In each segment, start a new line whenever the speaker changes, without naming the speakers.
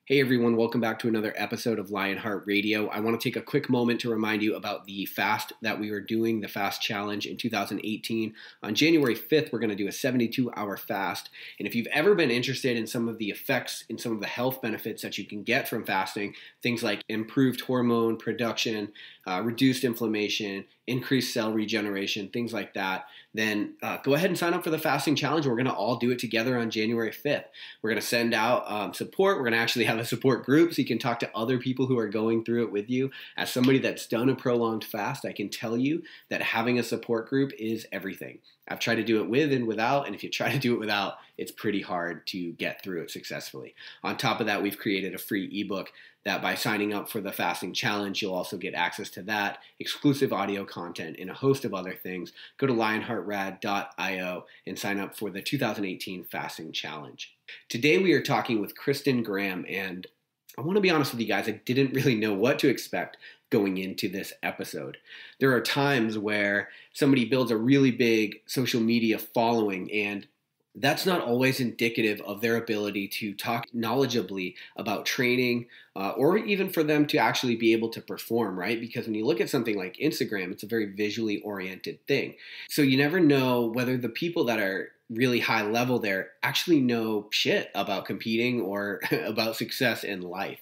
Hey everyone, welcome back to another episode of Lionheart Radio. I want to take a quick moment to remind you about the fast that we were doing, the fast challenge in 2018. On January 5th, we're going to do a 72-hour fast. And if you've ever been interested in some of the effects and some of the health benefits that you can get from fasting, things like improved hormone production, reduced inflammation, increased cell regeneration, things like that, then go ahead and sign up for the fasting challenge. We're going to all do it together on January 5th. We're going to send out support. We're going to actually have a support group so you can talk to other people who are going through it with you. As somebody that's done a prolonged fast, I can tell you that having a support group is everything. I've tried to do it with and without, and if you try to do it without, it's pretty hard to get through it successfully. On top of that, we've created a free ebook that by signing up for the fasting challenge, you'll also get access to that, exclusive audio content, and a host of other things. Go to lionheartrad.io and sign up for the 2018 fasting challenge. Today we are talking with Kristen Graham, and I want to be honest with you guys, I didn't really know what to expect going into this episode. There are times where somebody builds a really big social media following, and that's not always indicative of their ability to talk knowledgeably about training or even for them to actually be able to perform, right? Because when you look at something like Instagram, it's a very visually oriented thing. So you never know whether the people that are really high level there actually know shit about competing or about success in life.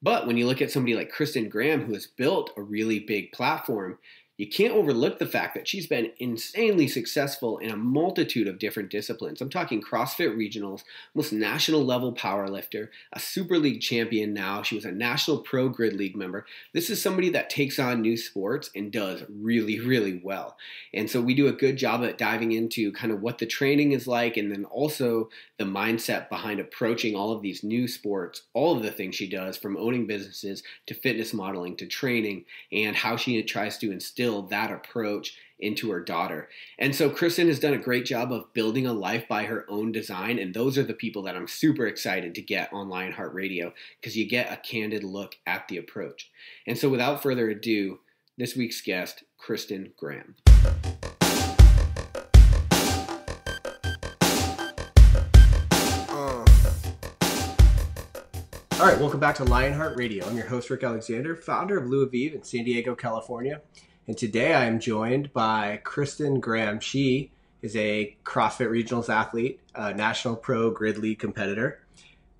But when you look at somebody like Kristen Graham, who has built a really big platform, you can't overlook the fact that she's been insanely successful in a multitude of different disciplines. I'm talking CrossFit Regionals, almost national level powerlifter, a Super League champion now. She was a National Pro Grid League member. This is somebody that takes on new sports and does really, really well. And so we do a good job at diving into kind of what the training is like, and then also the mindset behind approaching all of these new sports, all of the things she does, from owning businesses to fitness modeling to training, and how she tries to instill that approach into her daughter. And so Kristen has done a great job of building a life by her own design, and those are the people that I'm super excited to get on Lionheart Radio, because you get a candid look at the approach. And so without further ado, this week's guest, Kristen Graham. All right, welcome back to Lionheart Radio. I'm your host, Rick Alexander, founder of Lou Aviv in San Diego, California. And today I am joined by Kristen Graham. She is a CrossFit Regionals athlete, a National Pro Grid League competitor,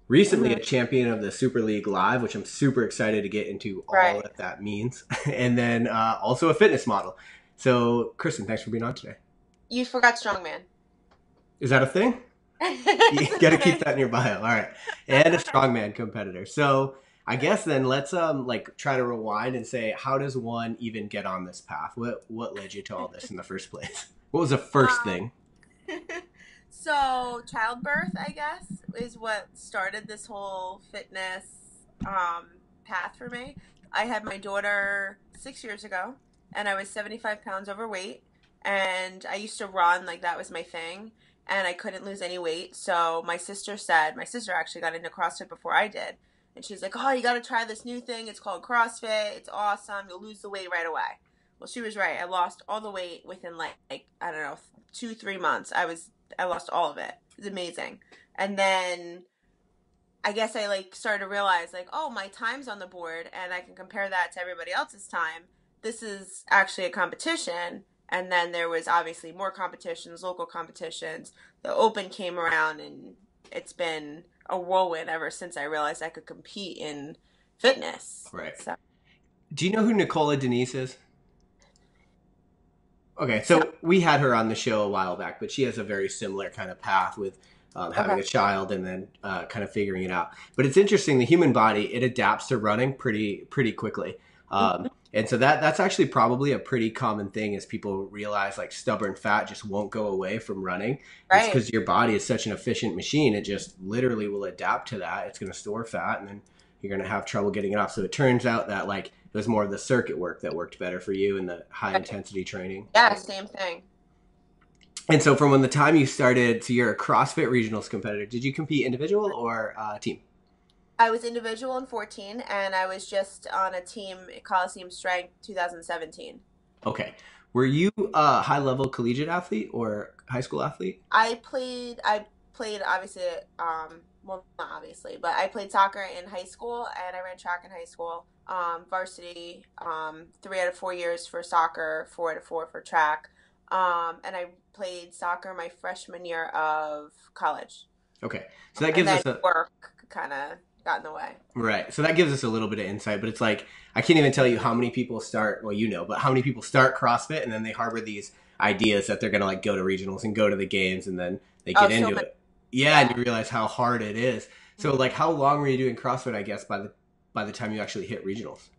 recently a champion of the Super League Live, which I'm super excited to get into all that that means, and then also a fitness model. So, Kristen, thanks for being on today.
You forgot Strongman.
Is that a thing? You got to keep that in your bio. All right. And a Strongman competitor. So I guess then let's try to rewind and say, how does one even get on this path? What led you to all this in the first place? What was the first thing?
So childbirth, I guess, is what started this whole fitness path for me. I had my daughter 6 years ago, and I was 75 pounds overweight, and I used to run, like that was my thing. And I couldn't lose any weight. So my sister actually got into CrossFit before I did. And she's like, oh, you got to try this new thing. It's called CrossFit. It's awesome. You'll lose the weight right away. Well, she was right. I lost all the weight within like I don't know, 2-3 months. I lost all of it. It was amazing. And then I guess I started to realize oh, my time's on the board and I can compare that to everybody else's time. This is actually a competition. And then there was obviously more competitions, local competitions. The Open came around, and it's been a whirlwind ever since I realized I could compete in fitness.
Right. So. Do you know who Nicola Denise is? Okay, so we had her on the show a while back, but she has a very similar kind of path with having a child and then kind of figuring it out. But it's interesting, the human body, it adapts to running pretty quickly. And so that's actually probably a pretty common thing, is people realize stubborn fat just won't go away from running. Right. It's because your body is such an efficient machine. It just literally will adapt to that. It's going to store fat, and then you're going to have trouble getting it off. So it turns out that it was more of the circuit work that worked better for you and the high intensity training.
Yeah, same thing.
And so from when the time you started, so you're a CrossFit Regionals competitor, did you compete individual or team?
I was individual in 2014, and I was just on a team at Coliseum Strength 2017.
Okay. Were you a high-level collegiate athlete or high school athlete?
I played obviously well, not obviously, but I played soccer in high school and I ran track in high school. Varsity, 3 out of 4 years for soccer, 4 out of 4 for track. And I played soccer my freshman year of college.
Okay. So that
And
gives
then
us a
work kind of got in the way.
right. So that gives us a little bit of insight, but it's like I can't even tell you how many people start, well, you know, but how many people start CrossFit and then they harbor these ideas that they're going to like go to regionals and go to the games and then they get
Oh, so
into
many.
it. Yeah, and
Yeah.
you realize how hard it is. So like how long were you doing CrossFit, I guess, by the time you actually hit regionals?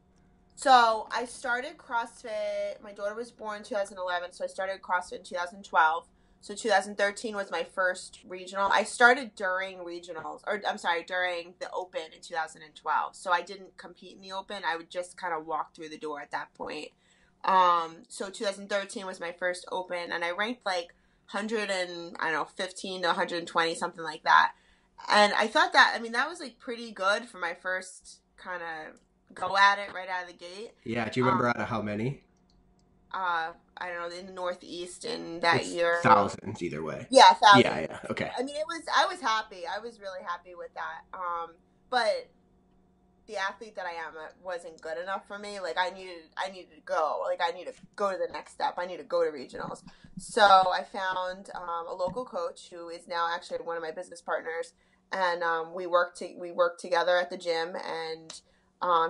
So I started CrossFit. My daughter was born in 2011, so I started CrossFit in 2012. So 2013 was my first regional. I started during regionals, or I'm sorry, during the Open in 2012. So I didn't compete in the Open. I would just kind of walk through the door at that point. So 2013 was my first Open, and I ranked like 100 and I don't know 15 to 120, something like that. And I thought that, I mean, that was like pretty good for my first kind of go at it right out of the gate.
Yeah, do you
Um,
remember out of how many?
I don't know, in the Northeast in that
It's
year.
thousands either way.
Yeah,
Yeah,
thousands.
yeah. Okay.
I mean, I was happy. I was really happy with that. But the athlete that I am wasn't good enough for me. Like I needed to go. Like I need to go to the next step. I need to go to regionals. So I found a local coach who is now actually one of my business partners, and we worked together at the gym, and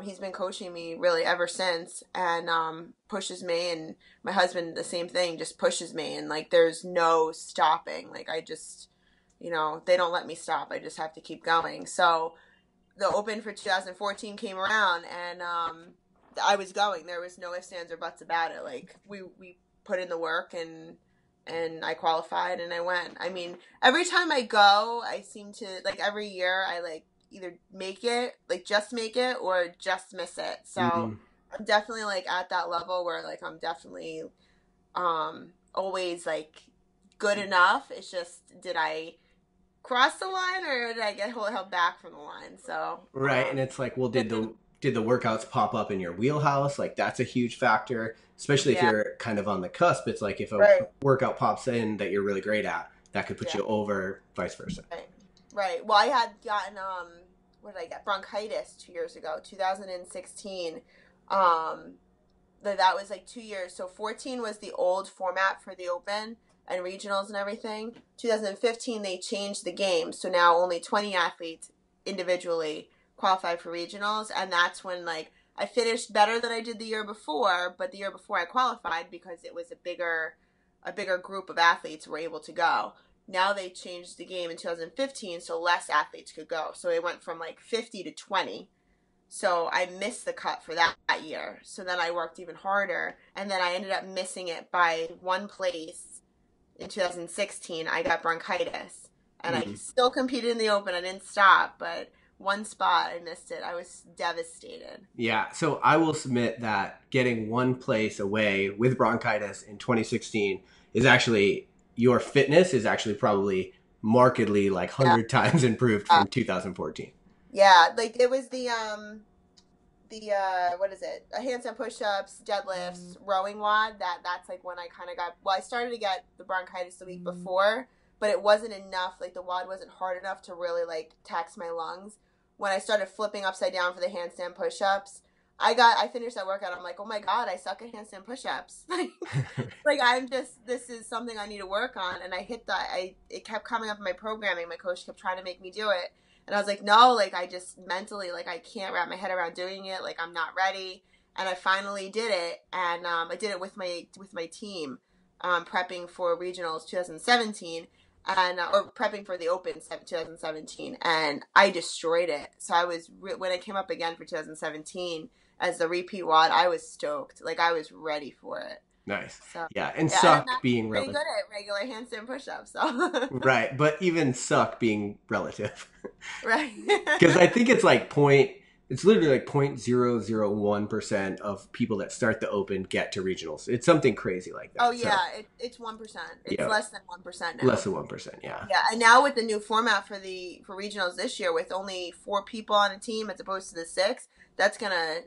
he's been coaching me really ever since, and pushes me, and my husband the same thing, just pushes me, and like there's no stopping. Like I just, they don't let me stop. I just have to keep going. So the Open for 2014 came around, and I was going. There was no ifs, ands, or buts about it. Like we put in the work, and I qualified, and I went. I mean, every time I go, I seem to like every year I like either make it, like just make it, or just miss it. So
Mm.
I'm definitely like at that level where like I'm definitely always like good enough. It's just did I cross the line or did I get held back from the line? So
Right, and it's like, well, did the workouts pop up in your wheelhouse? Like that's a huge factor, especially if
yeah,
you're kind of on the cusp. It's like if a
right,
workout pops in that you're really great at, that could put
yeah,
you over, vice versa.
right, right. Well, I had gotten what did I get? Bronchitis 2 years ago, 2016. Um, that was like 2 years. So 14 was the old format for the Open and regionals and everything. 2015 they changed the game, so now only 20 athletes individually qualify for regionals, and that's when like I finished better than I did the year before, but the year before I qualified because it was a bigger group of athletes were able to go. Now they changed the game in 2015 so less athletes could go. So it went from like 50 to 20. So I missed the cut for that year. So then I worked even harder, and then I ended up missing it by one place in 2016. I got bronchitis, and I
Mm.
still competed in the Open. I didn't stop, but one spot I missed it. I was devastated.
Yeah, so I will submit that getting one place away with bronchitis in 2016 is actually your fitness is actually probably markedly like
Yeah,
100 times improved
yeah,
from 2014.
yeah. Like it was the what is it? Handstand push-ups, deadlifts, rowing WOD. That's like when I kind of got. Well, I started to get the bronchitis the week before, but it wasn't enough. Like the WOD wasn't hard enough to really like tax my lungs. When I started flipping upside down for the handstand push-ups, I finished that workout. I'm like, oh my god, I suck at handstand push-ups. Like I'm just this is something I need to work on, and I hit that. It kept coming up in my programming. My coach kept trying to make me do it. And I was like, no, like I just mentally, like I can't wrap my head around doing it. Like I'm not ready. And I finally did it, and I did it with my team, prepping for regionals 2017, and or prepping for the Open 2017, and I destroyed it. So I was when it came up again for 2017 as the repeat WOD, I was stoked. Like I was ready for it.
Nice.
So
Yeah, and
yeah, and I'm
suck
not
being
pretty good
relative.
at regular handstand push-ups. So
Right, but even suck being relative.
right.
Because I think it's like it's literally like 0.001% of people that start the Open get to regionals. It's something crazy like
Oh
that. So,
yeah, it's 1%. It's
yeah,
less than 1% now.
less than 1%. Yeah.
Yeah, and now with the new format for regionals this year, with only 4 people on a team as opposed to the 6, that's gonna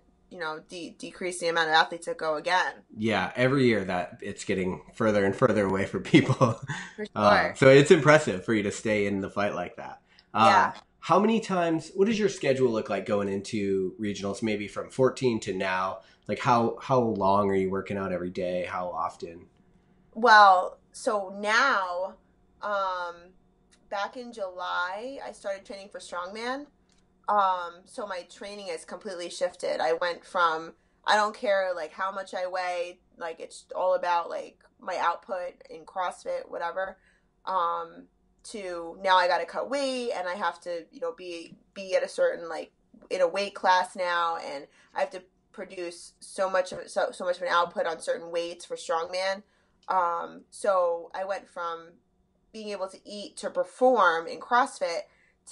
decrease the amount of athletes that go again.
Yeah, every year that it's getting further and further away from people.
For sure.
So it's impressive for you to stay in the fight like that.
Yeah.
how many times, what does your schedule look like going into regionals, maybe from 14 to now? Like how long are you working out every day? How often?
Well, so now, um, back in July, I started training for Strongman. So my training has completely shifted. I went from I don't care like how much I weigh, like it's all about like my output in CrossFit, whatever. Um, to now I got to cut weight and I have to, be at a certain like in a weight class now, and I have to produce so much of an output on certain weights for strongman. So I went from being able to eat to perform in CrossFit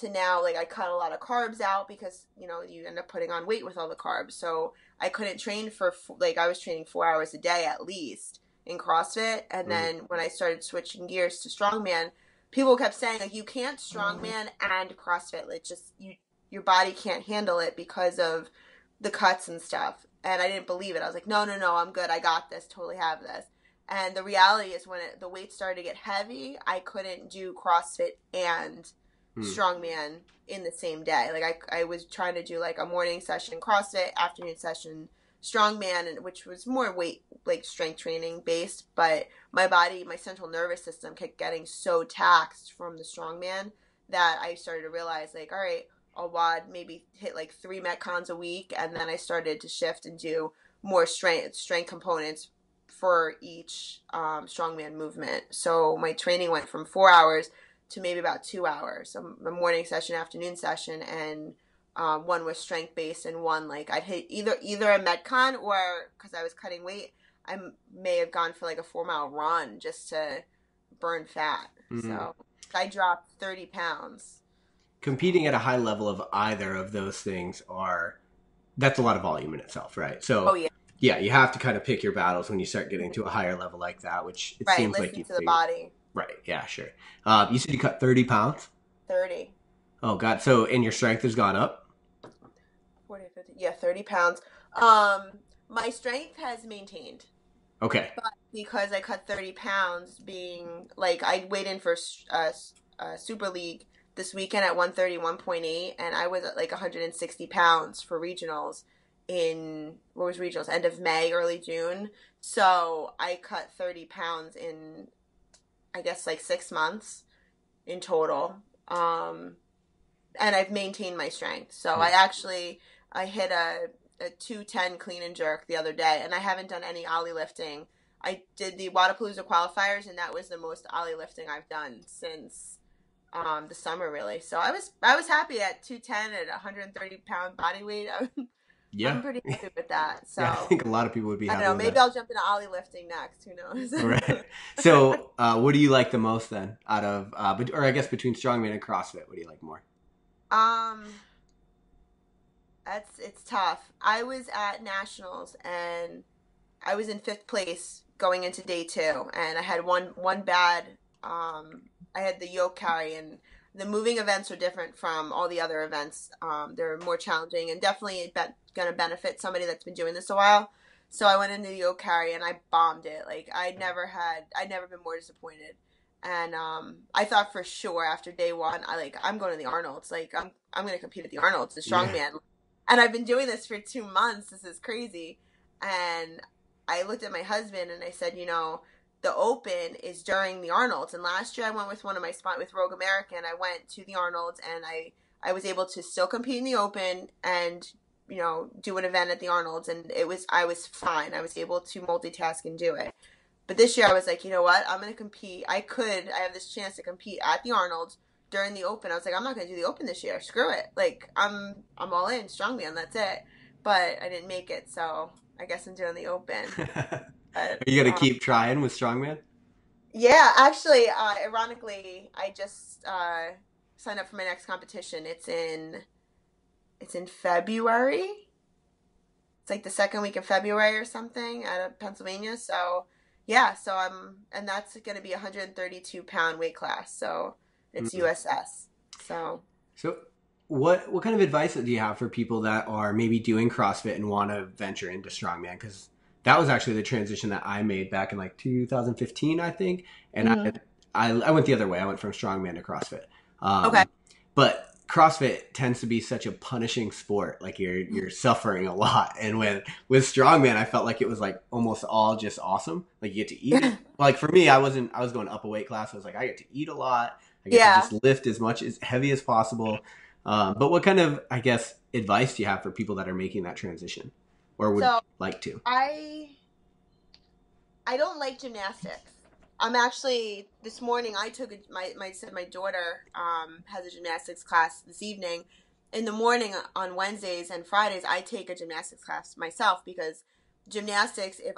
to now like I cut a lot of carbs out because you end up putting on weight with all the carbs. So I couldn't train for like I was training 4 hours a day at least in CrossFit, and
Mm.
then when I started switching gears to strongman, people kept saying like you can't strongman and CrossFit. Like just your body can't handle it because of the cuts and stuff. And I didn't believe it. I was like, no, no, no, I'm good. I got this. Totally have this. And the reality is when the weights started to get heavy, I couldn't do CrossFit and strongman in the same day. Like I was trying to do like a morning session CrossFit, afternoon session strongman, and which was more weight like strength training based, but my body, my central nervous system kept getting so taxed from the strongman that I started to realize like, all right, I'll WOD maybe hit like 3 metcons a week, and then I started to shift and do more strength components for each strongman movement. So my training went from 4 hours to maybe about 2 hours, a morning session, afternoon session, and one was strength based, and one like I'd hit either a metcon, or because I was cutting weight, I may have gone for like a 4 mile run just to burn fat. So I dropped 30 pounds.
Competing at a high level of either of those things that's a lot of volume in itself, right? So
Oh yeah.
yeah, you have to kind of pick your battles when you start getting to a higher level like that, which it
Right,
seems like
listen
you
to the
figured.
body.
Right, yeah, sure. You said you cut 30 pounds?
30.
Oh, God. So, and your strength has gone up?
40, 50, yeah, 30 pounds. My strength has maintained.
Okay.
But because I cut 30 pounds, being like I weighed in for Super League this weekend at 131.8, and I was at like 160 pounds for regionals what was regionals? End of May, early June. So I cut 30 pounds in, I guess, like 6 months in total. And I've maintained my strength. So I hit a 210 clean and jerk the other day, and I haven't done any Ollie lifting. I did the Wadapalooza qualifiers, and that was the most Ollie lifting I've done since the summer, really. So I was happy at 210 at 130-pound body weight.
Yeah.
I'm pretty happy with that. So
Yeah, I think a lot of people would be
I
happy
don't know.
with
Maybe
that.
I'll jump into Ollie lifting next. Who knows?
All right. So, what do you like the most then out of, or I guess between strongman and CrossFit, what do you like more?
um, it's tough. I was at nationals and I was in 5th place going into day 2, and I had one bad. I had the yoke carry, and the moving events are different from all the other events. They're more challenging and definitely going to benefit somebody that's been doing this a while. So I went into the yoke carry and I bombed it. Like I'd never been more disappointed. And I thought for sure after day 1, I'm going to the Arnold's. Like I'm going to compete at the Arnold's, the strongman.
Yeah.
And I've been doing this for 2 months. This is crazy. And I looked at my husband and I said, the Open is during the Arnold's. And last year I went with one of my spot with Rogue American. I went to the Arnold's and I was able to still compete in the Open and, do an event at the Arnold's. And I was fine. I was able to multitask and do it. But this year I was like, you know what? I'm going to compete. I have this chance to compete at the Arnold's during the Open. I was like, I'm not going to do the Open this year. Screw it. Like I'm all in strongman. That's it. But I didn't make it. So I guess I'm doing the Open.
Are you going to keep trying with strongman?
Yeah, actually, ironically, I just signed up for my next competition. It's in February. It's like the second week of February or something out of Pennsylvania. So yeah, and that's going to be a 132-pound weight class. So it's USS. So
what kind of advice do you have for people that are maybe doing CrossFit and want to venture into strongman? Because that was actually the transition that I made back in like 2015, I think. And I went the other way. I went from strongman to CrossFit.
Okay.
But CrossFit tends to be such a punishing sport. Like you're suffering a lot. And with Strongman, I felt like it was like almost all just awesome. Like you get to eat. Like for me, I was going up a weight class. I was like, I get to eat a lot. I get to
Yeah.
just lift as heavy as possible. But what kind of, I guess, advice do you have for people that are making that transition or would like to?
I don't like gymnastics. I'm actually, this morning I took my daughter has a gymnastics class this evening. In the morning on Wednesdays and Fridays, I take a gymnastics class myself because gymnastics, if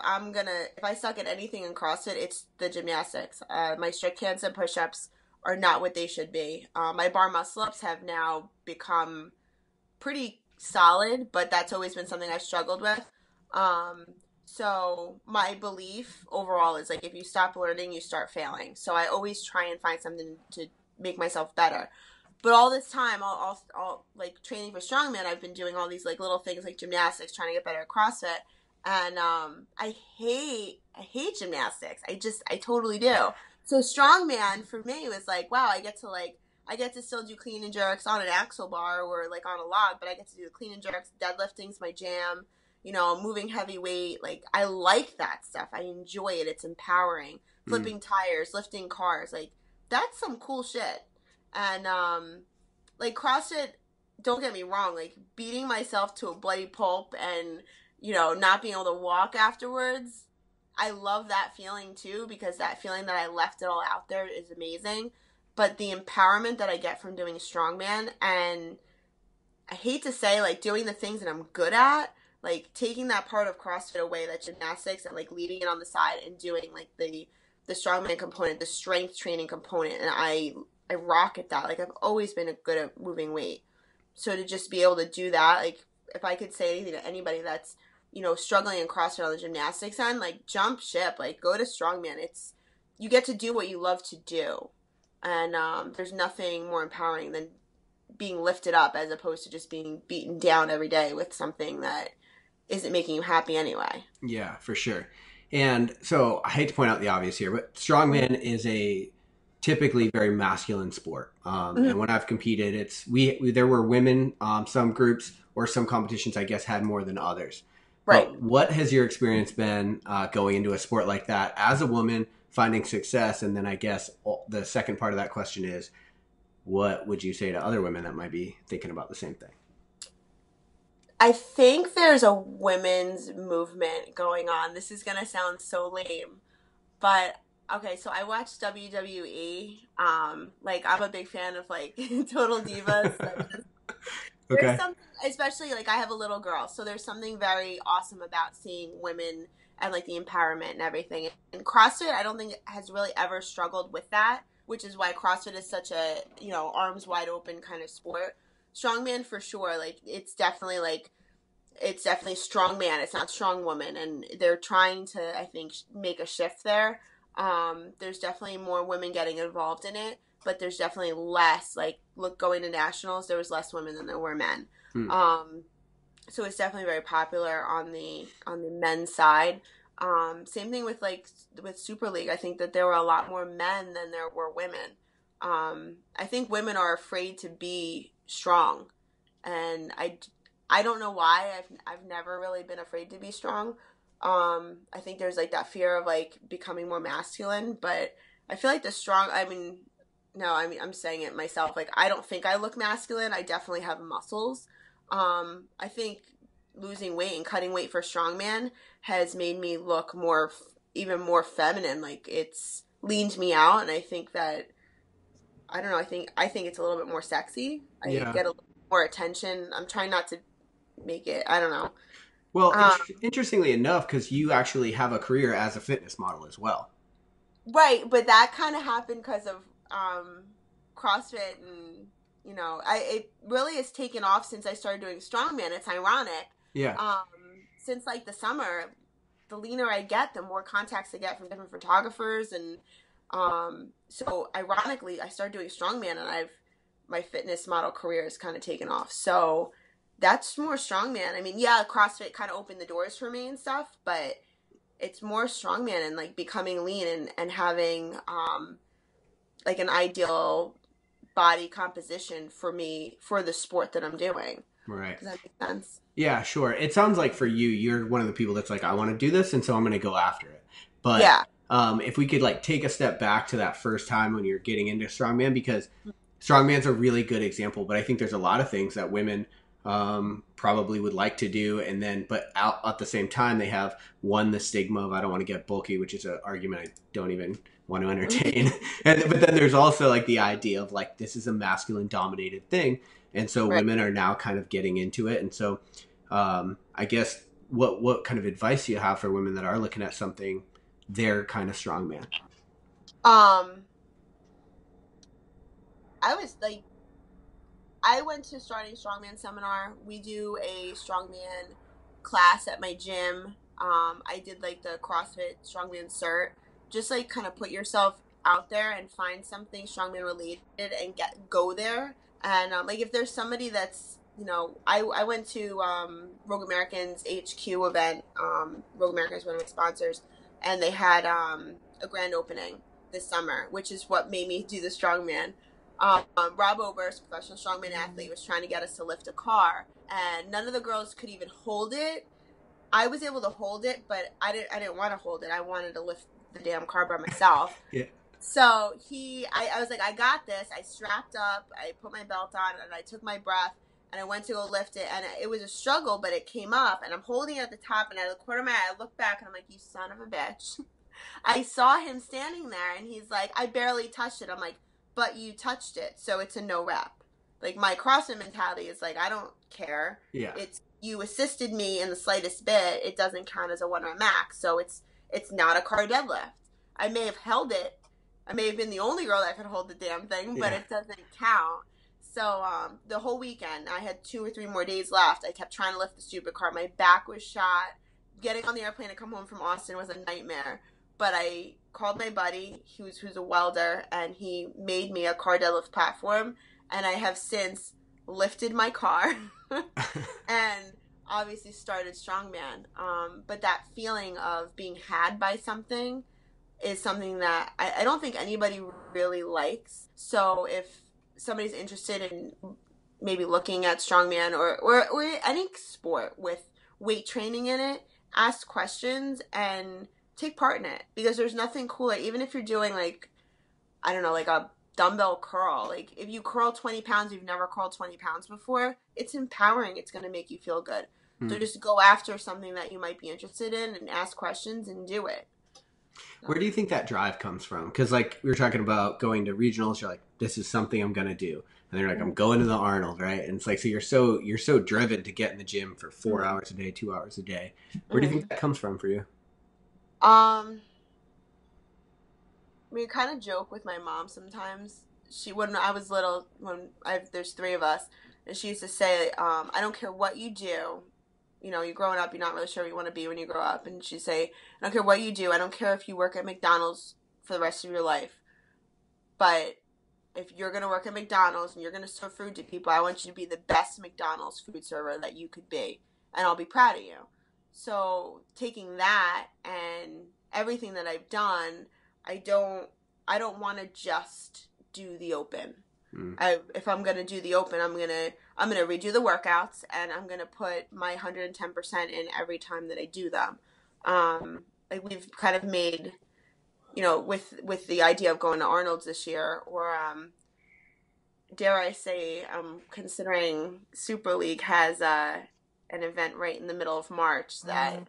I suck at anything in CrossFit, it's the gymnastics. My strict hands and push-ups are not what they should be. My bar muscle-ups have now become pretty solid, but that's always been something I've struggled with. So my belief overall is like if you stop learning, you start failing. So I always try and find something to make myself better. But all this time, all like training for Strongman, I've been doing all these like little things like gymnastics, trying to get better at CrossFit. And I hate gymnastics. I totally do. So Strongman for me was like, wow, I get to still do clean and jerks on an axle bar or like on a log, but I get to do the clean and jerks. Deadlifting's my jam. You know, moving heavy weight. Like I like that stuff. I enjoy it. It's empowering. Flipping tires, lifting cars. Like that's some cool shit. And like CrossFit, don't get me wrong. Like beating myself to a bloody pulp and not being able to walk afterwards. I love that feeling too because that feeling that I left it all out there is amazing. But the empowerment that I get from doing Strongman, and I hate to say like doing the things that I'm good at, like taking that part of CrossFit away, that gymnastics, and like leaving it on the side and doing like the Strongman component, the strength training component, and I rock at that. Like I've always been good at moving weight. So to just be able to do that, like if I could say anything to anybody that's struggling in CrossFit on the gymnastics end, like jump ship, like go to Strongman. You get to do what you love to do. And there's nothing more empowering than being lifted up as opposed to just being beaten down every day with something that isn't making you happy anyway.
Yeah, for sure. And so I hate to point out the obvious here, but Strongman is a typically very masculine sport. And when I've competed, there were women, some groups or some competitions, I guess, had more than others.
Right.
But what has your experience been going into a sport like that as a woman, finding success? And then I guess the second part of that question is, what would you say to other women that might be thinking about the same thing?
I think there's a women's movement going on. This is going to sound so lame, but okay, so I watch WWE. Like I'm a big fan of like Total Divas.
Okay.
There's something, especially like I have a little girl, so there's something very awesome about seeing women and like the empowerment and everything. And CrossFit, I don't think has really ever struggled with that, which is why CrossFit is such a arms wide open kind of sport. Strongman for sure, like it's definitely strongman. It's not strong woman, and they're trying to, I think, make a shift there. There's definitely more women getting involved in it, but there's definitely less. Like, look, going to nationals, there was less women than there were men. So it's definitely very popular on the men's side. Same thing with Super League. I think that there were a lot more men than there were women. I think women are afraid to be strong, and I don't know why. I've never really been afraid to be strong. I think there's like that fear of like becoming more masculine, but I feel like I'm saying it myself. Like I don't think I look masculine. I definitely have muscles. I think losing weight and cutting weight for Strongman has made me look even more feminine. Like it's leaned me out, and I think that I don't know. I think it's a little bit more sexy. I get a little more attention. I'm trying not to make it. I don't know.
Well, interestingly enough, because you actually have a career as a fitness model as well.
Right, but that kind of happened because of CrossFit, and it really has taken off since I started doing Strongman. It's ironic.
Yeah.
Since like the summer, the leaner I get, the more contacts I get from different photographers, and so ironically, I started doing Strongman, and my fitness model career has kind of taken off. So that's more Strongman. I mean, yeah, CrossFit kind of opened the doors for me and stuff, but it's more Strongman and like becoming lean and having like an ideal body composition for me for the sport that I'm doing.
Right.
Does that make sense?
Yeah, sure. It sounds like for you, you're one of the people that's like, I want to do this, and so I'm going to go after it. But
yeah.
If we could like take a step back to that first time when you're getting into strongman, because strongman's a really good example, but I think there's a lot of things that women probably would like to do, and then but out at the same time they have the stigma of I don't want to get bulky, which is an argument I don't even want to entertain. But then there's also like the idea of like this is a masculine dominated thing, and so
right.
women are now kind of getting into it. And so I guess what kind of advice do you have for women that are looking at something they're kind of strongman?
I went to starting strongman seminar. We do a strongman class at my gym. I did like the CrossFit strongman cert. Just like kind of put yourself out there and find something strongman related and go there. And like if there's somebody that's, you know, I went to Rogue American's HQ event. Rogue American is one of my sponsors, and they had a grand opening this summer, which is what made me do the strongman. Rob Oberst, professional strongman athlete, was trying to get us to lift a car, and none of the girls could even hold it. I was able to hold it, but I didn't want to hold it. I wanted to lift the damn car by myself.
Yeah.
So I was like, I got this. I strapped up, I put my belt on, and I took my breath, and I went to go lift it, and it was a struggle, but it came up, and I'm holding it at the top, and out of the corner of my eye, I look back, and I'm like, you son of a bitch. I saw him standing there, and he's like, I barely touched it. I'm like, but you touched it, so it's a no rep. Like, my CrossFit mentality is like, I don't care.
Yeah.
It's, you assisted me in the slightest bit, it doesn't count as a 1 rep max, so it's not a car deadlift. I may have held it. I may have been the only girl that could hold the damn thing, but it doesn't count. So the whole weekend, I had 2 or 3 more days left. I kept trying to lift the stupid car. My back was shot. Getting on the airplane to come home from Austin was a nightmare. But I called my buddy, who's a welder, and he made me a car deadlift platform. And I have since lifted my car and obviously started strongman. But that feeling of being had by something is something that I don't think anybody really likes. So if somebody's interested in maybe looking at strongman or any sport with weight training in it, ask questions and take part in it, because there's nothing cooler. Even if you're doing like, I don't know, like a dumbbell curl, like if you curl 20 pounds, you've never curled 20 pounds before, it's empowering. It's going to make you feel good. So just go after something that you might be interested in and ask questions and do it.
Where do you think that drive comes from? Because like we were talking about going to regionals, you're like, this is something I'm going to do. And they're like, I'm going to the Arnold, right? And it's like, so you're so driven to get in the gym for 4 hours a day, 2 hours a day. Where do you think that comes from for you?
I mean, I kind of joke with my mom sometimes. When I was little, there's 3 of us, and she used to say, I don't care what you do. You know, you're growing up, you're not really sure what you want to be when you grow up. And she'd say, I don't care what you do. I don't care if you work at McDonald's for the rest of your life. But if you're going to work at McDonald's and you're going to serve food to people, I want you to be the best McDonald's food server that you could be. And I'll be proud of you. So taking that and everything that I've done, I don't want to just do the open. If I'm going to do the open, I'm going to redo the workouts, and I'm going to put my 110% in every time that I do them. Like we've kind of made, you know, with the idea of going to Arnold's this year, or dare I say, considering Super League has an event right in the middle of March that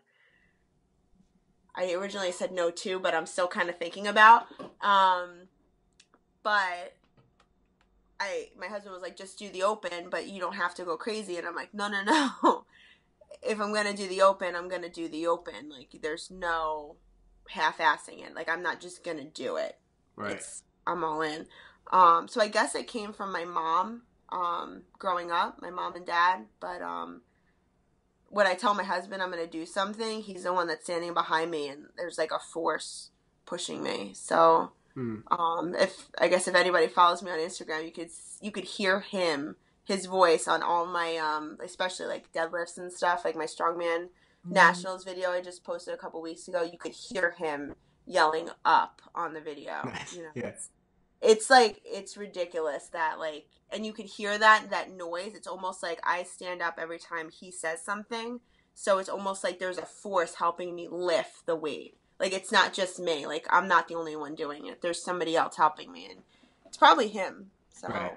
I originally said no to, but I'm still kind of thinking about. But my husband was like, just do the open, but you don't have to go crazy. And I'm like, no. If I'm going to do the open, I'm going to do the open. Like, there's no half-assing it. Like, I'm not just going to do it.
Right.
I'm all in. So I guess it came from my mom growing up, my mom and dad. But when I tell my husband I'm going to do something, he's the one that's standing behind me, and there's like a force pushing me. So if anybody follows me on Instagram, you could hear his voice on all my especially like deadlifts and stuff, like my strongman nationals video I just posted a couple weeks ago. You could hear him yelling up on the video.
Nice.
You know,
Yeah.
it's like, it's ridiculous that like, and you could hear that noise. It's almost like I stand up every time he says something. So it's almost like there's a force helping me lift the weight. Like, it's not just me. Like, I'm not the only one doing it. There's somebody else helping me, and it's probably him. So,
Right.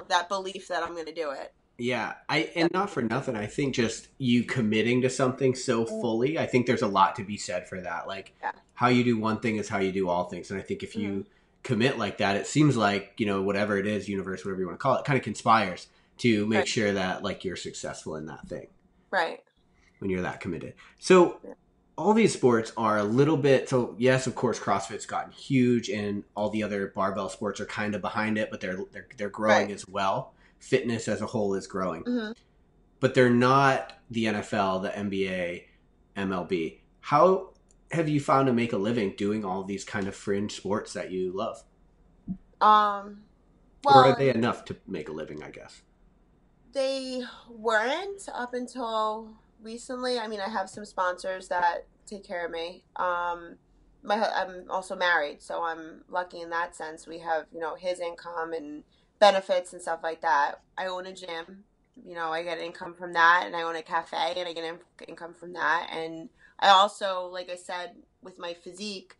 that belief that I'm going to do it.
Yeah, and not for nothing, I think just you committing to something so fully, I think there's a lot to be said for that. Like,
Yeah.
how you do one thing is how you do all things. And I think if you commit like that, it seems like, whatever it is, universe, whatever you want to call it, kind of conspires to make sure that like you're successful in that thing.
Right.
When you're that committed. So all these sports are a little bit, so yes, of course, CrossFit's gotten huge and all the other barbell sports are kind of behind it, but they're growing as well. Fitness as a whole is growing, but they're not the NFL, the NBA, MLB. How have you found to make a living doing all these kind of fringe sports that you love?
Well,
or are they enough to make a living, I guess?
They weren't up until recently. I mean, I have some sponsors that take care of me. I'm also married, so I'm lucky in that sense. We have, his income and benefits and stuff like that. I own a gym, I get income from that, and I own a cafe and I get income from that. And I also, like I said, with my physique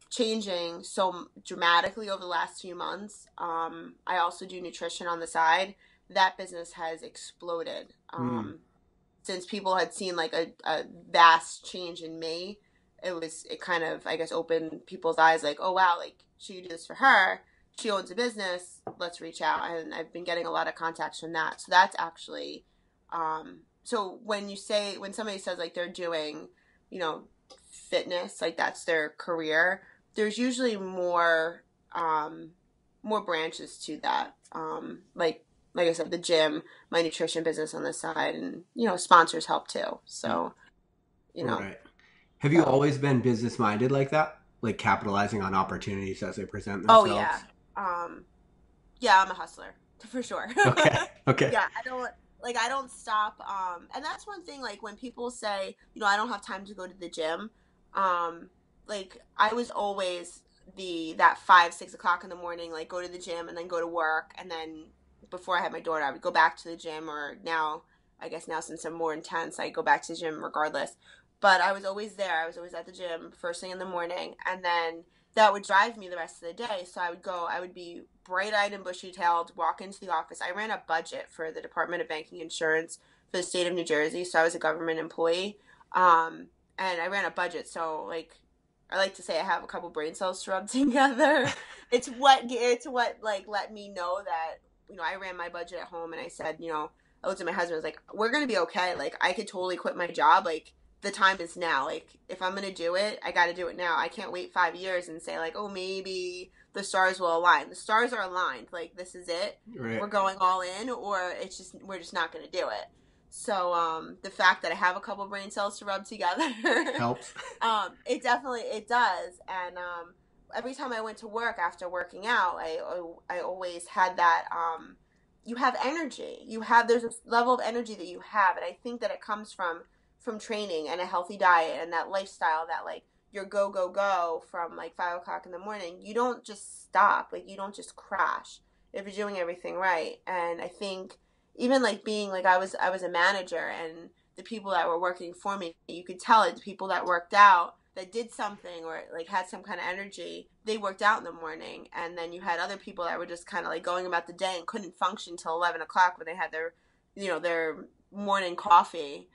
changing so dramatically over the last few months, I also do nutrition on the side. That business has exploded. Since people had seen like a vast change in me, it kind of, I guess, opened people's eyes like, oh wow, like she could do this for her. She owns a business. Let's reach out. And I've been getting a lot of contacts from that. So that's actually, so when somebody says like they're doing, fitness, like that's their career, there's usually more branches to that. Like I said, the gym, my nutrition business on the side, and, sponsors help too. So,
Right. Have you always been business minded like that? Like capitalizing on opportunities as they present themselves?
Oh yeah. Yeah, I'm a hustler for sure.
Okay.
Yeah, I don't stop. And that's one thing, like when people say, I don't have time to go to the gym. Like I was always that 5-6 o'clock in the morning, like go to the gym and then go to work. And then before I had my daughter, I would go back to the gym, or I guess now since I'm more intense, I go back to the gym regardless. But I was always there. I was always at the gym first thing in the morning. And then that would drive me the rest of the day. So I would be bright-eyed and bushy-tailed, walk into the office. I ran a budget for the Department of Banking Insurance for the state of New Jersey. So I was a government employee. And I ran a budget. So like, I like to say I have a couple brain cells to rub together. It's what like let me know that, I ran my budget at home, and I said, I looked at my husband, I was like, we're going to be okay. Like I could totally quit my job. Like the time is now. Like if I'm going to do it, I got to do it now. I can't wait 5 years and say like, oh, maybe the stars will align. The stars are aligned. Like this is it.
Right.
We're going all in, or we're just not going to do it. So the fact that I have a couple brain cells to rub together
helps.
It does. And every time I went to work after working out, I always had that. You have energy. There's a level of energy that you have, and I think that it comes from training and a healthy diet and that lifestyle that like you're go from like 5 o'clock in the morning. You don't just stop. Like you don't just crash if you're doing everything right. And I think even like being like I was a manager, and the people that were working for me, you could tell it, the people that worked out, that did something or like had some kind of energy, they worked out in the morning. And then you had other people that were just kind of like going about the day and couldn't function till 11 o'clock when they had their morning coffee.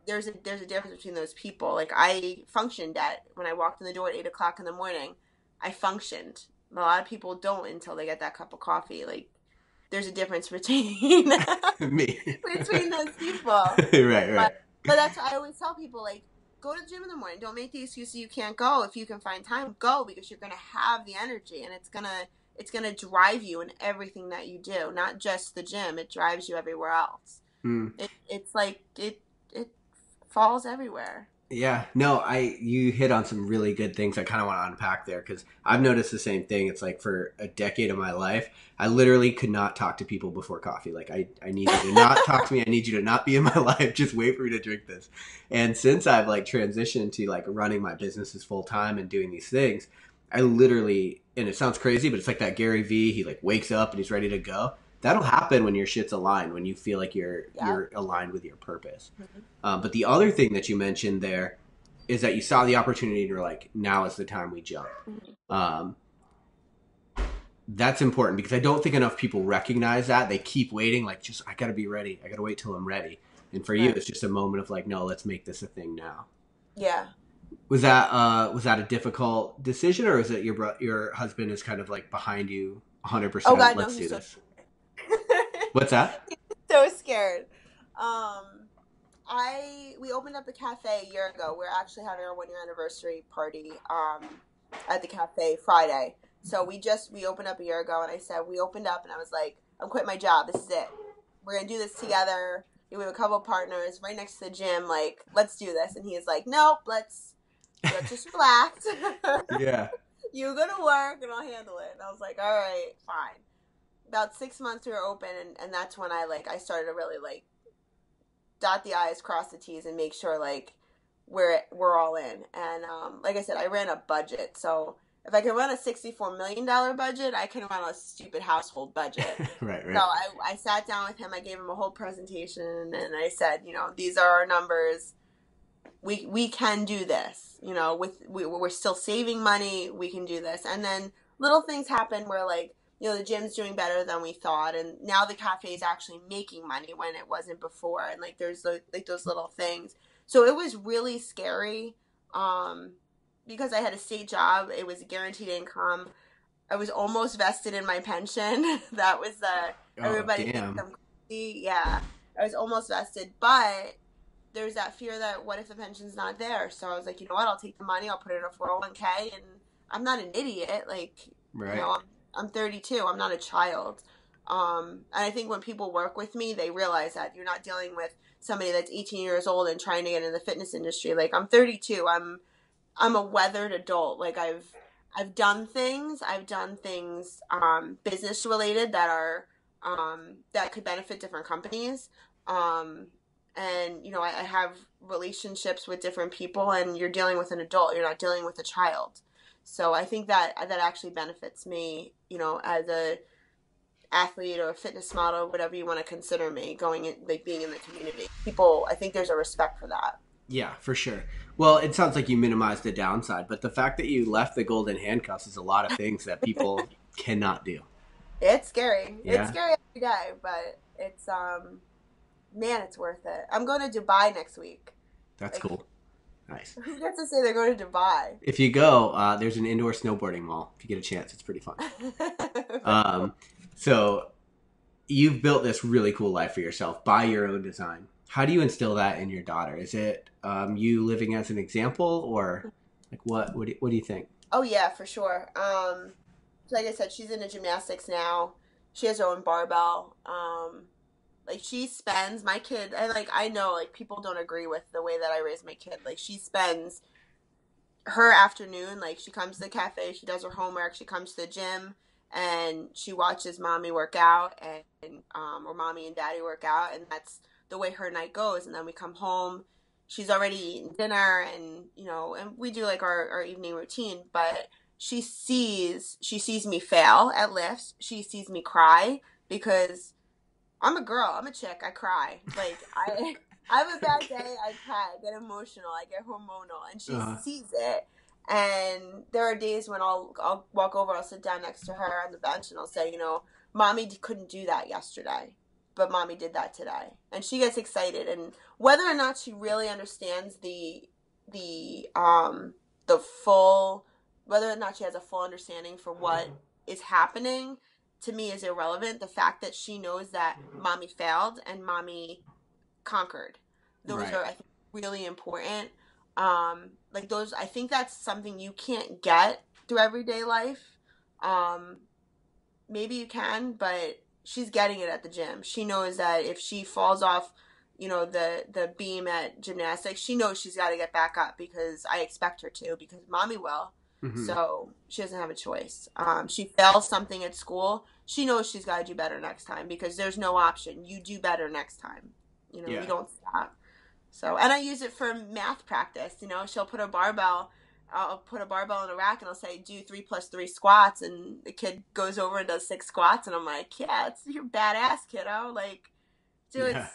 There's a difference between those people. Like I functioned when I walked in the door at 8 o'clock in the morning, I functioned. A lot of people don't until they get that cup of coffee. Like there's a difference between
me
between those people.
Right.
But that's I always tell people, like, go to the gym in the morning. Don't make the excuse that you can't go. If you can find time, go, because you're gonna have the energy, and it's gonna drive you in everything that you do. Not just the gym; it drives you everywhere else. It's like it falls everywhere.
Yeah, no, you hit on some really good things I kind of want to unpack there, because I've noticed the same thing. It's like for a decade of my life, I literally could not talk to people before coffee. Like I need you to not talk to me. I need you to not be in my life. Just wait for me to drink this. And since I've like transitioned to like running my businesses full time and doing these things, I literally, and it sounds crazy, but it's like that Gary V. He like wakes up and he's ready to go. That'll happen when your shit's aligned, when you feel like you're aligned with your purpose. But the other thing that you mentioned there is that you saw the opportunity and you're like, now is the time we jump. Um, that's important because I don't think enough people recognize that. They keep waiting, like, just, I got to be ready. I got to wait till I'm ready. And for you, it's just a moment of like, no, let's make this a thing now.
Yeah.
Was that a difficult decision, or is it your husband is kind of like behind you 100%?
Oh God,
let's
no,
do
he's
this.
so
What's that?
he's so scared. We opened up the cafe a year ago. We're actually having our 1 year anniversary party at the cafe Friday. So we opened up a year ago, and I said we opened up, and I was like, I'm quitting my job. This is it. We're gonna do this together. We have a couple of partners right next to the gym. Like, let's do this. And he's like, nope, let's just relax.
Yeah.
You go to work, and I'll handle it. And I was like, all right, fine. About 6 months we were open, and that's when I started to really like dot the I's, cross the T's, and make sure like we're all in. And like I said, I ran a budget. So if I can run a $64 million budget, I can run a stupid household budget.
Right.
So I sat down with him. I gave him a whole presentation, and I said, these are our numbers. We can do this. We're still saving money. We can do this. And then little things happen where like, the gym's doing better than we thought, and now the cafe is actually making money when it wasn't before, and like there's like those little things. So it was really scary, because I had a state job. It was a guaranteed income. I was almost vested in my pension. That was everybody thinks I'm crazy. Yeah, I was almost vested, but there's that fear that what if the pension's not there? So I was like, you know what? I'll take the money. I'll put it in a 401k, and I'm not an idiot. Like,
right.
I'm 32. I'm not a child. And I think when people work with me, they realize that you're not dealing with somebody that's 18 years old and trying to get in the fitness industry. Like, I'm 32. I'm a weathered adult. Like, I've done things. Business related that are that could benefit different companies. And I have relationships with different people, and you're dealing with an adult. You're not dealing with a child. So I think that actually benefits me, as a athlete or a fitness model, whatever you want to consider me, going in, like being in the community. People, I think there's a respect for that.
Yeah, for sure. Well, it sounds like you minimized the downside, but the fact that you left the golden handcuffs is a lot of things that people cannot do.
It's scary.
Yeah.
It's scary every day, but it's man, it's worth it. I'm going to Dubai next week.
That's cool. Nice.
Who gets to say they're going to Dubai?
If you go, there's an indoor snowboarding mall. If you get a chance, it's pretty fun. So you've built this really cool life for yourself by your own design. How do you instill that in your daughter? Is it you living as an example, or like what do you think? Oh
yeah, for sure. Like I said, she's into gymnastics now. She has her own barbell. Like, she spends, my kid, I know, like, people don't agree with the way that I raise my kid. Like, she spends her afternoon, like, she comes to the cafe, she does her homework, she comes to the gym, and she watches mommy work out, or mommy and daddy work out, and that's the way her night goes. And then we come home, she's already eaten dinner, and, and we do, like, our evening routine, but she sees me fail at lifts, she sees me cry, because I'm a girl. I'm a chick. I cry. Like, I have a bad day. I cry. I get emotional. I get hormonal. And she sees it. And there are days when I'll walk over. I'll sit down next to her on the bench, and I'll say, mommy couldn't do that yesterday, but mommy did that today. And she gets excited. And whether or not she really understands whether or not she has a full understanding for what is happening, to me is irrelevant. The fact that she knows that mommy failed and mommy conquered. Those are, I think, really important. I think that's something you can't get through everyday life. Maybe you can, but she's getting it at the gym. She knows that if she falls off, the beam at gymnastics, she knows she's got to get back up, because I expect her to, because mommy will. Mm-hmm. So she doesn't have a choice. She fails something at school, she knows she's got to do better next time, because there's no option. You do better next time. You don't stop. So, and I use it for math practice. She'll put a barbell I'll put a barbell in a rack and I'll say, do 3 plus 3 squats. And the kid goes over and does 6 squats. And I'm like, yeah, you're badass, kiddo. Like, dude,
Yeah.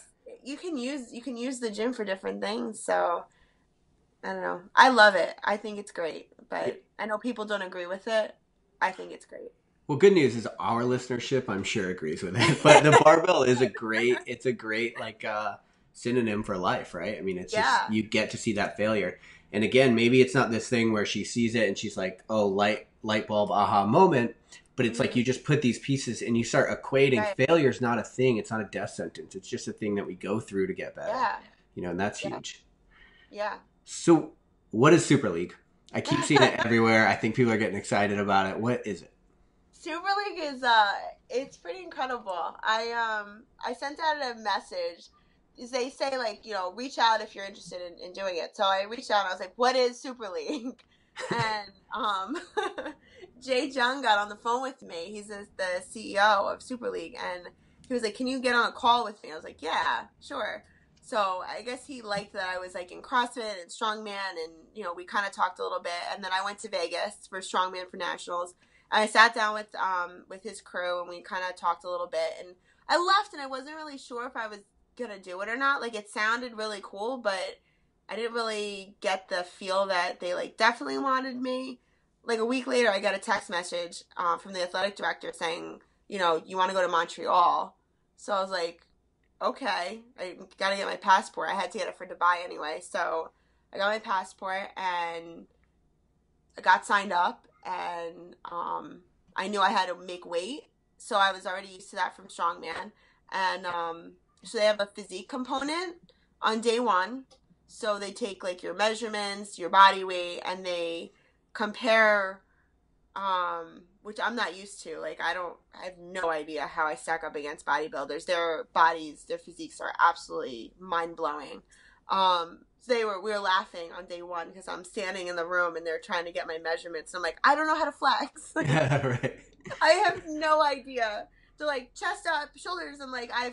you can use the gym for different things. So I don't know. I love it. I think it's great,
Yeah.
but I know people don't agree with it. I think it's great.
Well, good news is our listenership, I'm sure, agrees with it. But the barbell is it's a great like synonym for life, right? I mean, it's just
Yeah.
you get to see that failure. And again, maybe it's not this thing where she sees it and she's like, "Oh, light bulb aha moment," but it's like you just put these pieces and you start equating.
Right.
Failure's not a thing; it's not a death sentence. It's just a thing that we go through to get better.
Yeah.
You know, and that's
Yeah.
huge.
Yeah.
So, what is Super League? I keep seeing it everywhere. I think people are getting excited about it. What is it?
Super League is it's pretty incredible. I sent out a message. They say like, reach out if you're interested in doing it. So I reached out and I was like, what is Super League? And Jay Jung got on the phone with me. He's the CEO of Super League, and he was like, can you get on a call with me? I was like, yeah, sure. So I guess he liked that I was like in CrossFit and Strongman, and we kind of talked a little bit. And then I went to Vegas for Strongman for Nationals. And I sat down with his crew, and we kind of talked a little bit. And I left, and I wasn't really sure if I was gonna do it or not. Like, it sounded really cool, but I didn't really get the feel that they like definitely wanted me. Like a week later, I got a text message from the athletic director saying, you want to go to Montreal. So I was like, okay, I got to get my passport. I had to get it for Dubai anyway. So I got my passport and I got signed up, and I knew I had to make weight. So I was already used to that from Strongman. And so they have a physique component on day one. So they take like your measurements, your body weight, and they compare, which I'm not used to. Like, I have no idea how I stack up against bodybuilders. Their bodies, their physiques are absolutely mind blowing. So we were laughing on day one because I'm standing in the room and they're trying to get my measurements. And I'm like, I don't know how to flex.
Yeah, right.
I have no idea. They're like, chest up, shoulders. I'm like, I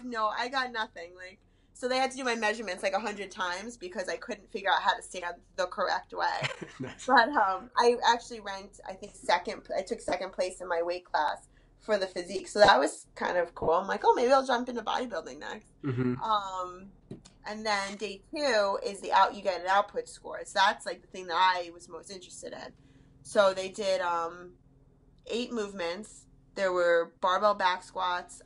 got nothing. Like, so they had to do my measurements like 100 times because I couldn't figure out how to stand the correct way.
Nice.
But I actually ranked, I think, second. I took second place in my weight class for the physique. So that was kind of cool. I'm like, oh, maybe I'll jump into bodybuilding next.
Mm-hmm.
And then day 2 is you get an output score. So that's like the thing that I was most interested in. So they did 8 movements. There were barbell back squats,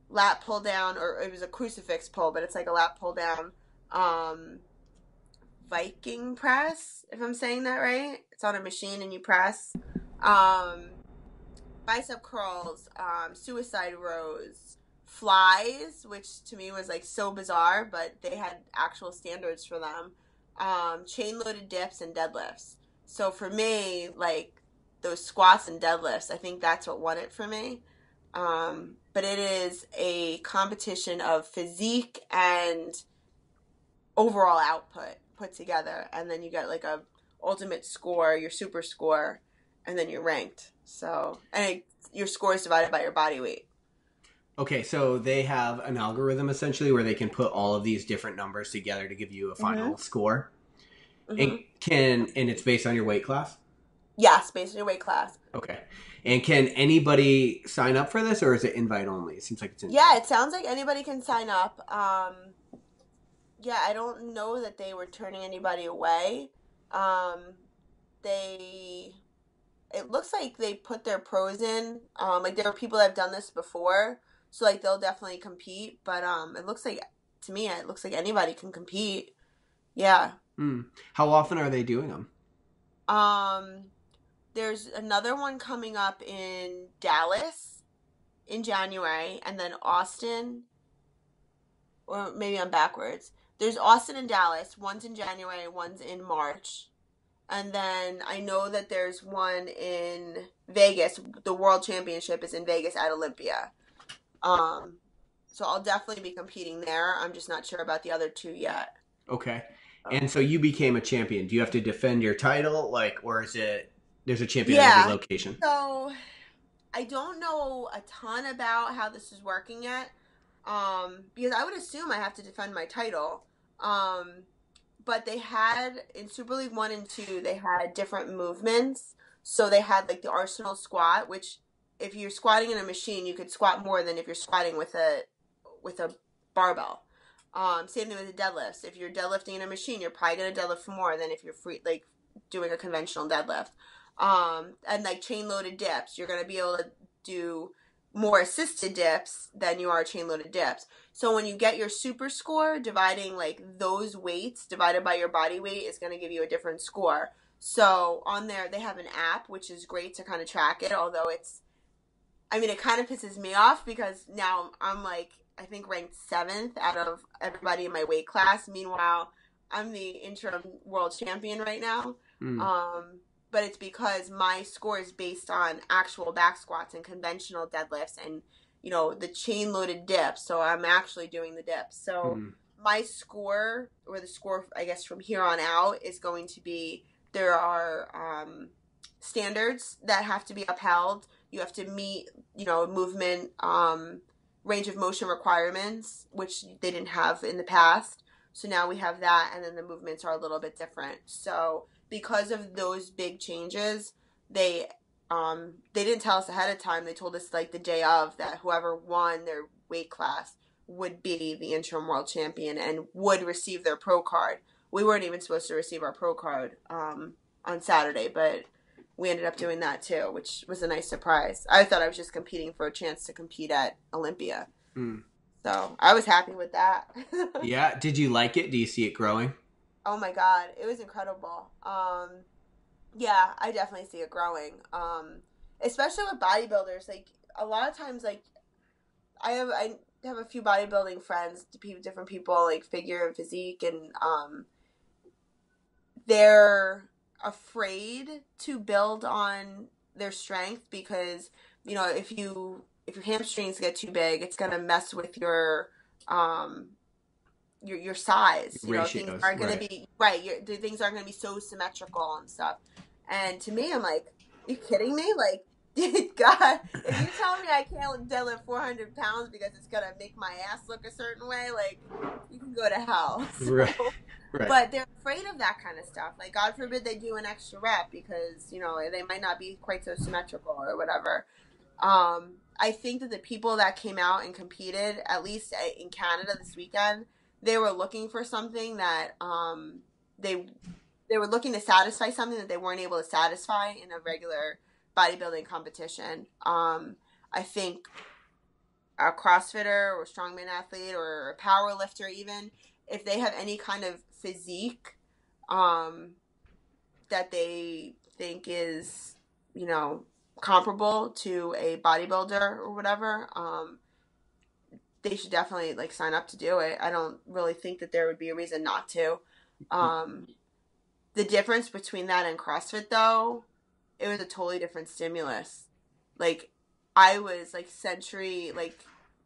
lat pull down, or it was a crucifix pull, but it's like a lat pull down, Viking press, if I'm saying that right. It's on a machine and you press. Bicep curls, suicide rows, flies, which to me was like so bizarre, but they had actual standards for them. Chain loaded dips and deadlifts. So for me, like those squats and deadlifts, I think that's what won it for me. But it is a competition of physique and overall output put together, and then you get like a ultimate score, your super score, and then you're ranked. So, and your score is divided by your body weight.
Okay, so they have an algorithm essentially where they can put all of these different numbers together to give you a final score. Mm-hmm. And it's based on your weight class?
Yes, based on your weight class.
Okay. And can anybody sign up for this, or is it invite only? It seems like it's invite.
Yeah, it sounds like anybody can sign up. Yeah, I don't know that they were turning anybody away. It looks like they put their pros in. Like there are people that have done this before, so like they'll definitely compete. But it looks like, to me, it looks like anybody can compete. Yeah.
How often are they doing them?
There's another one coming up in Dallas in January, and then Austin, or maybe I'm backwards. There's Austin and Dallas. One's in January, one's in March. And then I know that there's one in Vegas. The World Championship is in Vegas at Olympia. So I'll definitely be competing there. I'm just not sure about the other 2 yet.
Okay. And so you became a champion. Do you have to defend your title, or is it there's a champion at every location?
So I don't know a ton about how this is working yet, because I would assume I have to defend my title. but they had, in Super League 1 and 2, they had different movements. So they had like the Arsenal squat, which if you're squatting in a machine, you could squat more than if you're squatting with a barbell. Same thing with the deadlifts. If you're deadlifting in a machine, you're probably gonna deadlift more than if you're free, like doing a conventional deadlift. And like chain loaded dips, you're gonna be able to do more assisted dips than you are chain loaded dips. So when you get your super score, dividing like those weights divided by your body weight is gonna give you a different score. So on there, they have an app, which is great to kind of track it, although it kind of pisses me off because now I'm like, I think ranked 7th out of everybody in my weight class. Meanwhile, I'm the interim world champion right now. But it's because my score is based on actual back squats and conventional deadlifts and, the chain loaded dips. So I'm actually doing the dips. So my score, or the score, I guess, from here on out is going to be, there are standards that have to be upheld. You have to meet, movement, range of motion requirements, which they didn't have in the past. So now we have that, and then the movements are a little bit different. So because of those big changes, they didn't tell us ahead of time. They told us like the day of that whoever won their weight class would be the interim world champion and would receive their pro card. We weren't even supposed to receive our pro card on Saturday, but we ended up doing that too, which was a nice surprise. I thought I was just competing for a chance to compete at Olympia. So I was happy with that.
Yeah. Did you like it? Do you see it growing?
Oh my God. It was incredible. Yeah, I definitely see it growing. Especially with bodybuilders. Like a lot of times, like I have a few bodybuilding friends, different people, like figure and physique, and they're afraid to build on their strength because if your hamstrings get too big, it's gonna mess with your size.
Ratios,
things aren't gonna be right. Things aren't gonna be so symmetrical and stuff. And to me, I'm like, are you kidding me? Like, God, if you tell me I can't deadlift 400 pounds because it's gonna make my ass look a certain way, like, you can go to hell. So,
right.
But they're afraid of that kind of stuff. Like, God forbid they do an extra rep because they might not be quite so symmetrical or whatever. I think that the people that came out and competed, at least in Canada this weekend, they were looking for something that they were looking to satisfy something that they weren't able to satisfy in a regular bodybuilding competition. I think a CrossFitter or strongman athlete or a power lifter, even if they have any kind of physique that they think is comparable to a bodybuilder or whatever, they should definitely like sign up to do it. I don't really think that there would be a reason not to. The difference between that and CrossFit, though, it was a totally different stimulus. Like, I was like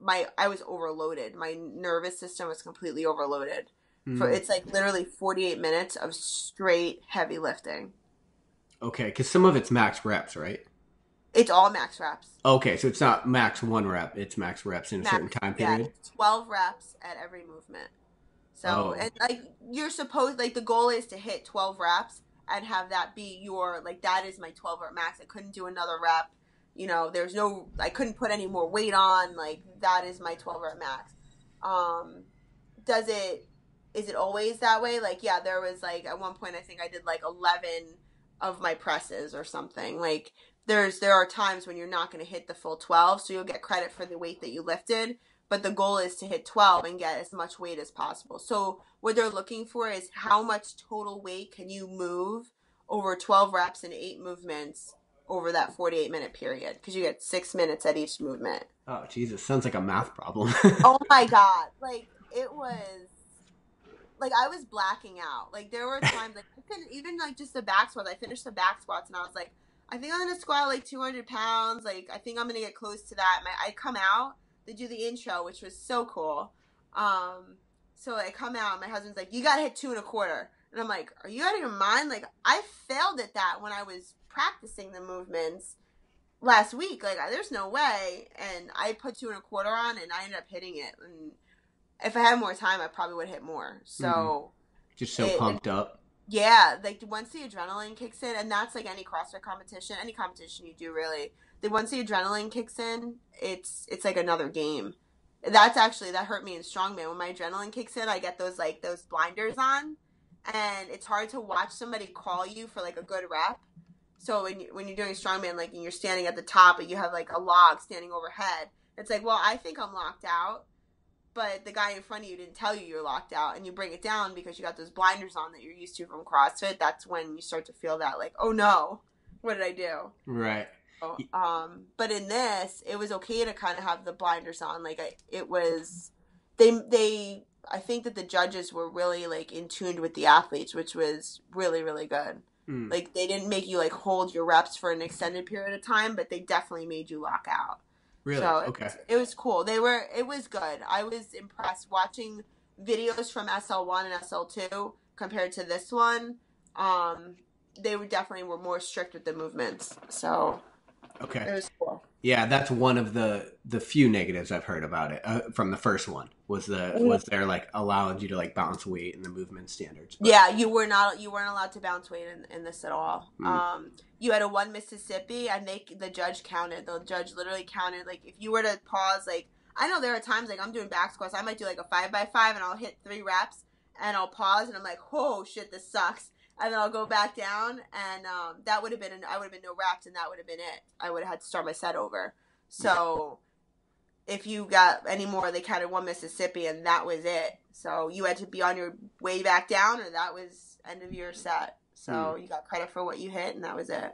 I was overloaded. My nervous system was completely overloaded. It's like literally 48 minutes of straight heavy lifting.
Okay, because some of it's max reps, right?
It's all max reps.
Okay, so it's not max 1 rep, it's max reps in a certain time period?
Yeah, 12 reps at every movement. So, and like you're supposed, like the goal is to hit 12 reps and have that be your, like that is my 12 rep max. I couldn't do another rep. I couldn't put any more weight on. Like that is my 12 rep max. Is it always that way? Like, yeah, there was like at one point I think I did like 11 of my presses or something. Like there are times when you're not going to hit the full 12, so you'll get credit for the weight that you lifted. But the goal is to hit 12 and get as much weight as possible. So what they're looking for is how much total weight can you move over 12 reps and 8 movements over that 48-minute period, because you get 6 minutes at each movement.
Oh, Jesus. Sounds like a math problem.
Oh, my God. Like, it was... Like, I was blacking out. Like, there were times, like, I couldn't even, like, just the back squats. I finished the back squats, and I was like, I think I'm going to squat, like, 200 pounds. Like, I think I'm going to get close to that. I come out. They do the intro, which was so cool. So I come out, and my husband's like, you got to hit 2 1/4. And I'm like, are you out of your mind? Like, I failed at that when I was practicing the movements last week. Like, there's no way. And I put 2 1/4 on, and I ended up hitting it. And if I had more time, I probably would hit more. So
Just so pumped up.
Yeah, like once the adrenaline kicks in, and that's like any CrossFit competition, any competition you do really. Once the adrenaline kicks in, it's like another game. That hurt me in Strongman. When my adrenaline kicks in, I get those blinders on, and it's hard to watch somebody call you for like a good rep. So when you're doing Strongman, like, and you're standing at the top, and you have like a log standing overhead, it's like, well, I think I'm locked out, but the guy in front of you didn't tell you you're locked out, and you bring it down because you got those blinders on that you're used to from CrossFit. That's when you start to feel that, like, oh no, what did I do?
Right.
So, but in this, it was okay to kind of have the blinders on. Like, I think that the judges were really like in tune with the athletes, which was really, really good. Like, they didn't make you like hold your reps for an extended period of time, but they definitely made you lock out.
Really?
So
Okay.
It was cool. It was good. I was impressed watching videos from SL1 and SL2 compared to this one. They were more strict with the movements. So
okay.
It was cool.
Yeah, that's one of the few negatives I've heard about it from the first one was they're like allowing you to like bounce weight in the movement standards. But...
Yeah, you weren't allowed to bounce weight in this at all. You had a 1 Mississippi, and the judge counted. The judge literally counted, like, if you were to pause, like, I know there are times, like, I'm doing back squats, I might do like a 5x5 and I'll hit 3 reps and I'll pause and I'm like, oh shit, this sucks. And then I'll go back down, and I would have been no reps, and that would have been it. I would have had to start my set over. So if you got any more, they counted 1 Mississippi, and that was it. So you had to be on your way back down, or that was end of your set. So you got credit for what you hit, and that was it.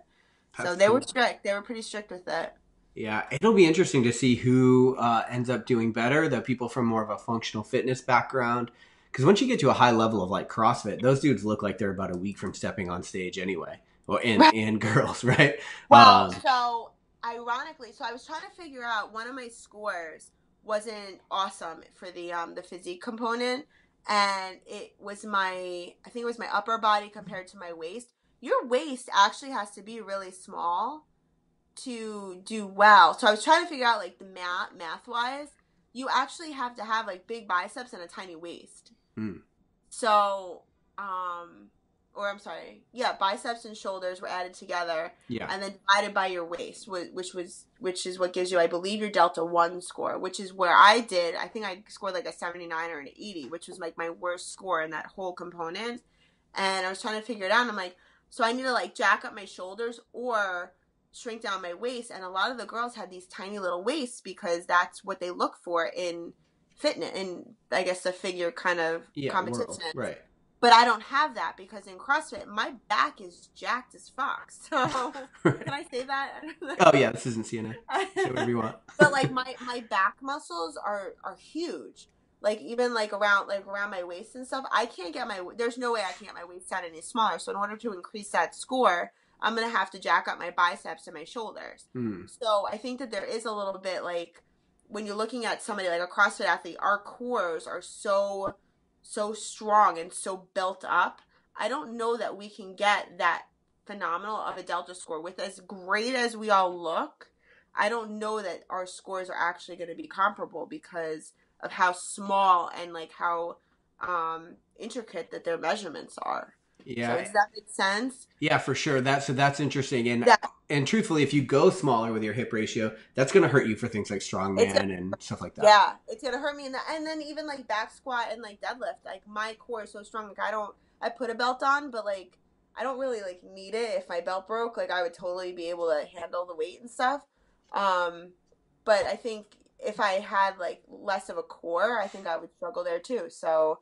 So they were strict. They were pretty strict with it.
Yeah, it'll be interesting to see who ends up doing better, the people from more of a functional fitness background. Because once you get to a high level of like CrossFit, those dudes look like they're about a week from stepping on stage anyway. Well, and girls, right?
Well, so ironically, I was trying to figure out, one of my scores wasn't awesome for the physique component, and I think it was my upper body compared to my waist. Your waist actually has to be really small to do well. So I was trying to figure out, like, the math wise, you actually have to have like big biceps and a tiny waist. So, biceps and shoulders were added together, and then divided by your waist, which is what gives you, I believe, your Delta 1 score, which is where I think I scored like a 79 or an 80, which was like my worst score in that whole component. And I was trying to figure it out, and I'm like, so I need to like jack up my shoulders or shrink down my waist. And a lot of the girls had these tiny little waists because that's what they look for in fitness, in, I guess, the figure kind of competition.
World. Right.
But I don't have that because in CrossFit, my back is jacked as fuck. So can I say that?
Oh yeah, this isn't CNN. Say whatever you want.
But like my back muscles are huge. Like, even like around my waist and stuff, there's no way I can get my waist down any smaller. So in order to increase that score, I'm going to have to jack up my biceps and my shoulders. So I think that there is a little bit, like, when you're looking at somebody like a CrossFit athlete, our cores are so strong and so built up. I don't know that we can get that phenomenal of a Delta score. With as great as we all look, I don't know that our scores are actually going to be comparable because of how small and like how intricate that their measurements are.
Yeah.
So does that make sense?
Yeah, for sure. That's interesting. And truthfully, if you go smaller with your hip ratio, that's going to hurt you for things like Strongman and stuff like that.
Yeah, it's going to hurt me in that. And then even like back squat and like deadlift, like my core is so strong. Like I put a belt on, but like I don't really like need it. If my belt broke, like I would totally be able to handle the weight and stuff. But I think if I had like less of a core, I think I would struggle there too. So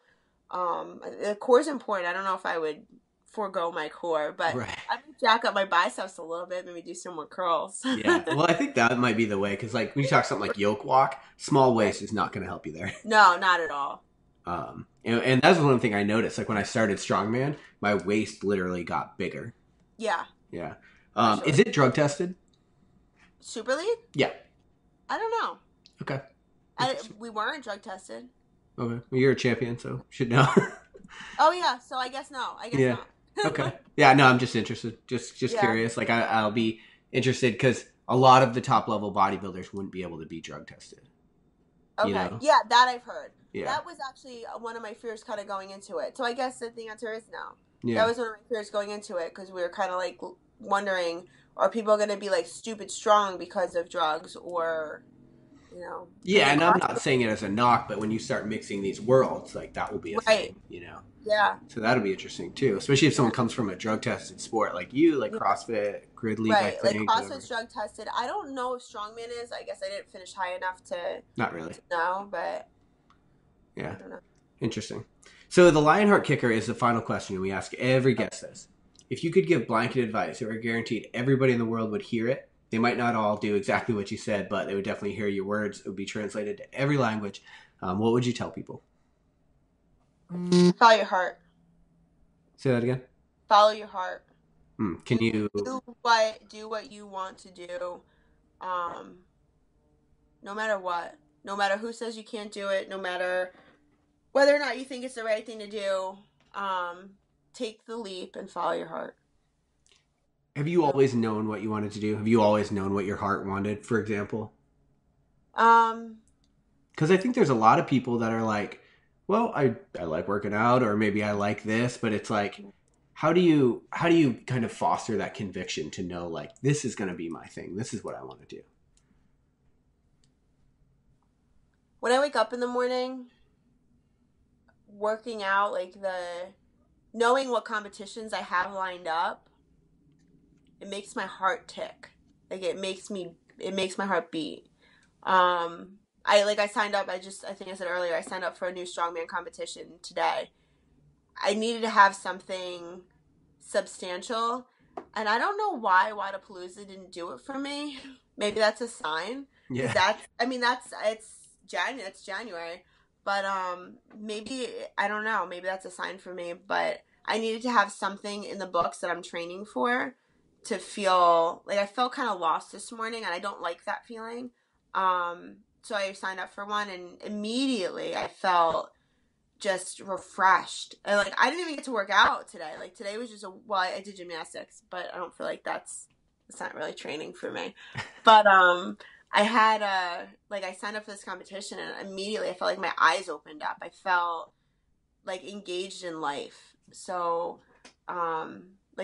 the core is important. I don't know if I would forego my core, but
right.
I would jack up my biceps a little bit, maybe do some more curls.
Yeah, well, I think that might be the way, because like when you talk something like yoke walk, small waist is not going to help you there.
No, not at all.
And that's one thing I noticed. Like when I started Strongman, my waist literally got bigger.
Yeah.
Yeah.
Sure.
Is it drug tested?
Super League?
Yeah.
I don't know.
Okay.
We weren't drug tested.
Okay. Well, you're a champion, so you should know.
Oh yeah. So I guess no. I guess not.
Okay. Yeah. No, I'm just interested. Just curious. Like I'll be interested because a lot of the top level bodybuilders wouldn't be able to be drug tested.
Okay.
You know?
Yeah, that I've heard.
Yeah.
That was actually one of my fears kind of going into it. So I guess the answer is no.
Yeah.
That was one of my fears going into it because we were kind of like wondering, are people going to be like stupid strong because of drugs or, you know?
Yeah, and I'm not saying it as a knock, but when you start mixing these worlds, like that will be a thing, you know?
Yeah.
So that'll be interesting too, especially if someone comes from a drug-tested sport like you, like
Yeah.
CrossFit, Grid League,
Right,
I think.
like CrossFit's drug tested. I don't know if Strongman is. I guess I didn't finish high enough to
Not really.
know, but
yeah,
I don't know.
Interesting. So the Lionheart kicker is the final question, and we ask every guest this: if you could give blanket advice, or guaranteed everybody in the world would hear it, they might not all do exactly what you said, but they would definitely hear your words. It would be translated to every language. What would you tell people?
Follow your heart.
Say that again.
Follow your heart.
Can you
do what you want to do, no matter what, no matter who says you can't do it, no matter whether or not you think it's the right thing to do. Take the leap and follow your heart.
Have you always known what you wanted to do? Have you always known what your heart wanted, for example? Because I think there's a lot of people that are like, well, I like working out, or maybe I like this, but it's like, how do you kind of foster that conviction to know, like, this is going to be my thing. This is what I want to do.
When I wake up in the morning, working out, like knowing what competitions I have lined up, it makes my heart tick. Like it makes my heart beat. I signed up. I think I said earlier, I signed up for a new Strongman competition today. I needed to have something substantial, and I don't know why Wadapalooza didn't do it for me. Maybe that's a sign.
Yeah.
It's January, but maybe, I don't know. Maybe that's a sign for me. But I needed to have something in the books that I'm training for to feel like I felt kind of lost this morning, and I don't like that feeling. So I signed up for one, and immediately I felt just refreshed. And like I didn't even get to work out today. Like today was just I did gymnastics, but I don't feel like it's not really training for me. But I had I signed up for this competition, and immediately I felt like my eyes opened up. I felt like engaged in life. So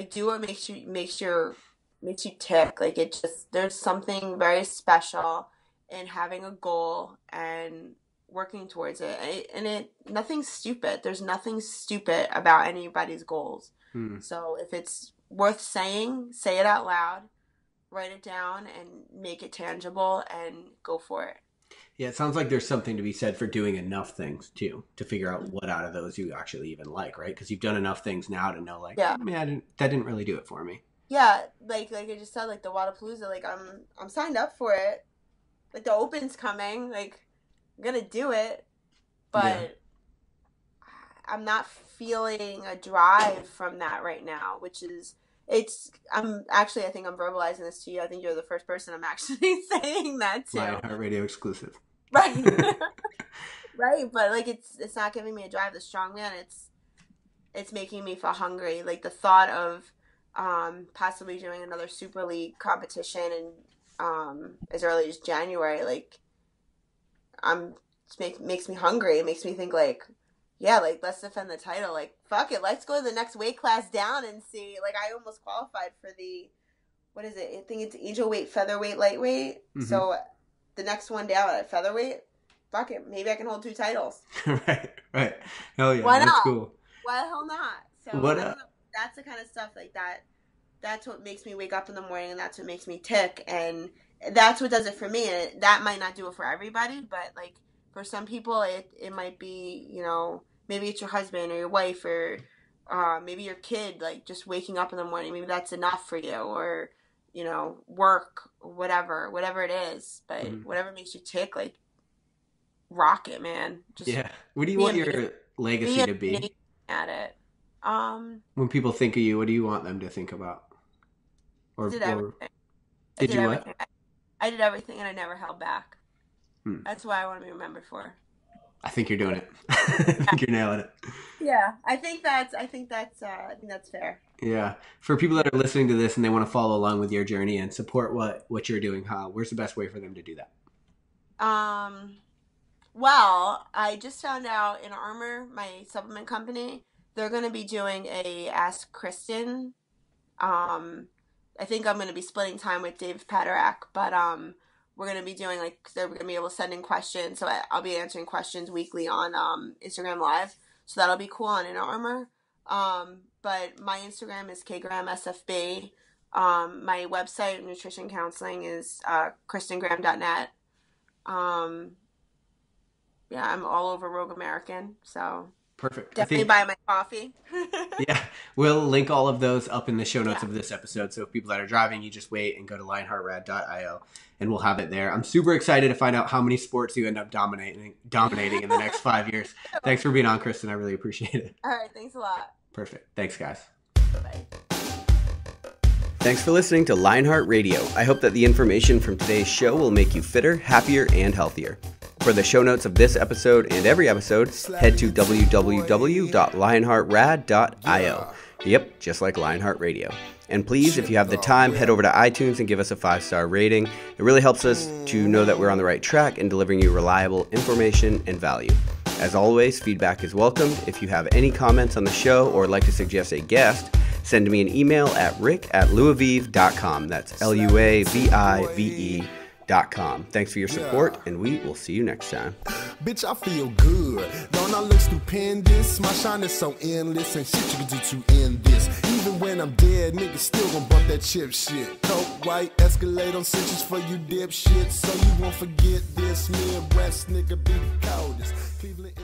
do what makes you tick. Like there's something very special in having a goal and working towards it. And nothing's stupid. There's nothing stupid about anybody's goals. So if it's worth saying, say it out loud, write it down, and make it tangible, and go for it.
Yeah, it sounds like there's something to be said for doing enough things too to figure out what out of those you actually even like, right? Because you've done enough things now to know, like, yeah, that didn't really do it for me.
Yeah, like I just said, like the Wadapalooza, like I'm signed up for it. Like the Open's coming, like I'm gonna do it, but I'm not feeling a drive from that right now, which is. I think I'm verbalizing this to you. I think you're the first person I'm actually saying that to.
Lionheart Radio exclusive.
Right. Right, but like it's not giving me a drive. The Strongman, it's making me feel hungry. Like the thought of possibly doing another Super League competition in as early as January, like makes me hungry. It makes me think like, yeah, like let's defend the title. Like fuck it, let's go to the next weight class down and see. Like I almost qualified for what is it? I think it's angel weight, featherweight, lightweight. Mm-hmm. So the next one down at featherweight, fuck it, maybe I can hold 2 titles.
right. Hell yeah,
why
that's
not?
cool.
Why the hell not? So that's the kind of stuff like that. That's what makes me wake up in the morning, and that's what makes me tick, and that's what does it for me. And that might not do it for everybody, but like for some people, it might be, maybe it's your husband or your wife or maybe your kid, like just waking up in the morning. Maybe that's enough for you, or work, whatever it is. But whatever makes you tick, like rock it, man. Just
What do you want your legacy to be?
At it.
When people think of you, what do you want them to think about?
Did everything.
Did you what?
I did everything, and I never held back. That's what I want to be remembered for.
I think you're doing it. I think you're nailing it.
Yeah, I think that's fair.
Yeah, for people that are listening to this and they want to follow along with your journey and support what you're doing, where's the best way for them to do that?
Well, I just found out in Armor, my supplement company, they're going to be doing a Ask Kristen. I think I'm going to be splitting time with Dave Paderak, but we're going to be doing like they're going to be able to send in questions, so I'll be answering questions weekly on Instagram Live. So that'll be cool on In Armor. But my Instagram is kgramsfb. My website, nutrition counseling, is kristengraham.net. Yeah, I'm all over Rogue American, so
Perfect.
definitely buy my coffee.
Yeah, we'll link all of those up in the show notes
Yeah.
of this episode. So if people that are driving, you just wait and go to lionheartrad.io and we'll have it there. I'm super excited to find out how many sports you end up dominating in the next 5 years. Thanks for being on, Kristen. I really appreciate it.
All right, thanks a lot.
Perfect. Thanks, guys.
Bye-bye.
Thanks for listening to Lionheart Radio. I hope that the information from today's show will make you fitter, happier, and healthier. For the show notes of this episode and every episode, head to www.lionheartrad.io. Yep, just like Lionheart Radio. And please, if you have the time, head over to iTunes and give us a 5-star rating. It really helps us to know that we're on the right track in delivering you reliable information and value. As always, feedback is welcomed. If you have any comments on the show or like to suggest a guest, send me an email at rick@luavive.com. That's LUAVIVE.com. Thanks for your support, and we will see you next time.
Bitch, I feel good. Don't I look stupendous? My shine is so endless, and shit you can do to end this. Even when I'm dead, niggas still gon' bump that chip shit. Coke, white, Escalade on cinches for you dipshits. So you won't forget this. Midwest nigga be the coldest. Cleveland.